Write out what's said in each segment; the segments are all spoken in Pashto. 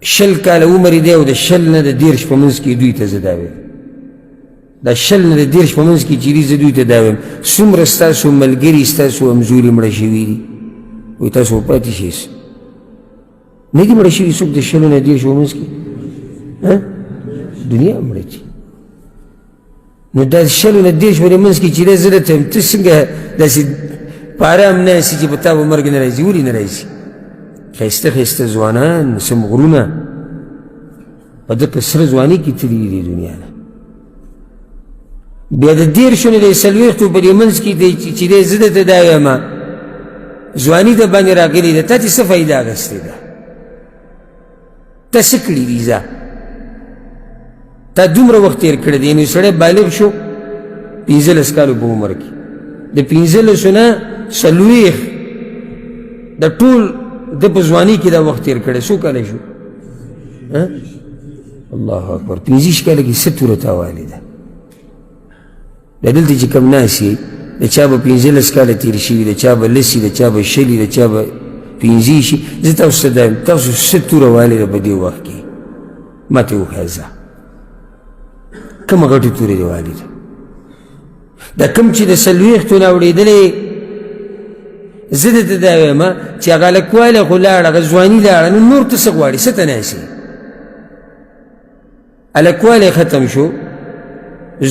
شل کاله عمر دی او د شل نه د 10 په منځ کې دوی ته زه دا ویم دا شل نه د 10 په منځ کې چې دي زه دوی ته دا ویم څومره ستاسو ملګري ستاسو همزولي مړه شوي دي وایي تاسو پاتې شئ نه دي مړه شوي څوک د شلو نه 10 په منځ کې دنیا مړه دي نو دا شلو نه 10 په منځ کې چې دی زه درته یم ته څنګه داسې په ارام نه هسې چې په تا به مرګ نه راځي ولې نه راځي ښایسته ښایسته ځوانان سم غرونه په دغه سره ځواني کې تللي دي دنیا نه بیا د 10 نه د 40 په دې منځ کې دی چې دی زه درته دا وایم ځواني د باندې راغلې ده تا چې څه فایده اخیستې ده تا څه کړي دي ځه تا دومره وخت تېر کړی دی یعنې سړی بالغ شو 15 کالو په عمر کې د 15 نه 40 د ټول د په ځواني کې دا وخت تېر کړی څو کاله شو الله اکبر 15 کاله کې څه توره تاوالې ده د دلته چې کوم ناست یې د چا به 15 کاله تېر شوي د چا به 10 د چا به 20 د چا به 15 شي زه تاسو ته دا یم تاسو څه توره والې ده په دې وخت کې ما ته وښایه ځه کومه غټې تورې دې والې ده دا کوم چې د 40 نه اورېدلی زه درته دا وایم چې هغه هلکوالی خو لاړه هغه ځواني لاړه نو نور ته څه غواړې څه ته ناست یې هلکوالی ختم شو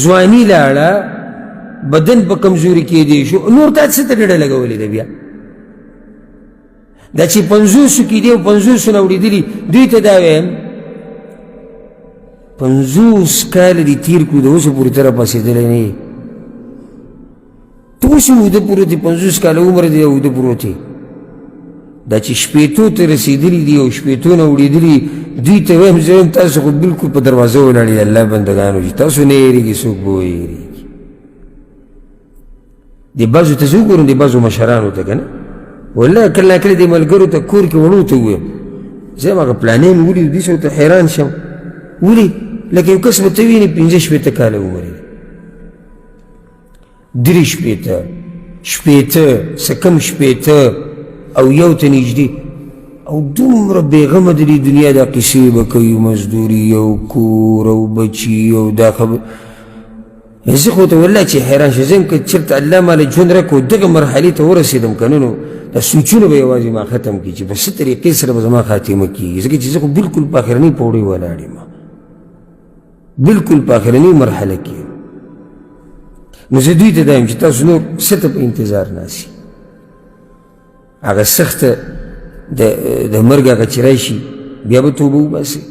ځواني لاړه بدن په کمزوري کېدی شو نور تا څه ته ډډه لګولې ده بیا دا چې 50 کې دی او 50 نه اورېدلي دوی ته دا وایم 50 کاله دې تېر کړو د اوسه پورې ته راپاڅېدلی نه یې ته اوس هم اوده پروت یې 50 کاله عمر دی اوده پروت یې دا چې 80 ته رسېدلي دي او 80 نه اورېدلي دوی ته وایم زه وایم تاسو خو بلکل په دروازه ولاړې د الله بندګانو چې تاسو نه یېرېږي څوک به ویېرېږي دې بعضو ته زه وګورم دې بعضو مشرانو ته که نه والله کله ناکله دې ملګرو ته کور کې وړو ته ووایم زه یم هغه پلانې مې ولیدو دې ته حیران شم ولې لکه یو کس به ته وینې 15 کاله عمر یې 30 څه کم 80 او یو ته نږدې او دومره بېغمه د دې دنیا دا قیسې به کوي مزدوري او کور او بچي او دا خبر زه خو ته والله چې حیران شم زه یم که چېرته الله ماله ژوند راکړو دغه مرحلې ته ورسېدم که نه نو دا سوچونه به یوازې ما ختم کړي چې په څه طریقې سره به زما خاتمه کېږي ځکه چې زه خو بلکل په اخرنۍ پوړۍ ولاړ یم بلکل په اخرنۍ مرحله کې یم نو زه دوی ته دا یم چې تاسو نور څه ته په انتظار ناست هغه سخته د مرګ هغه چې راشي بیا به توبه وباسئ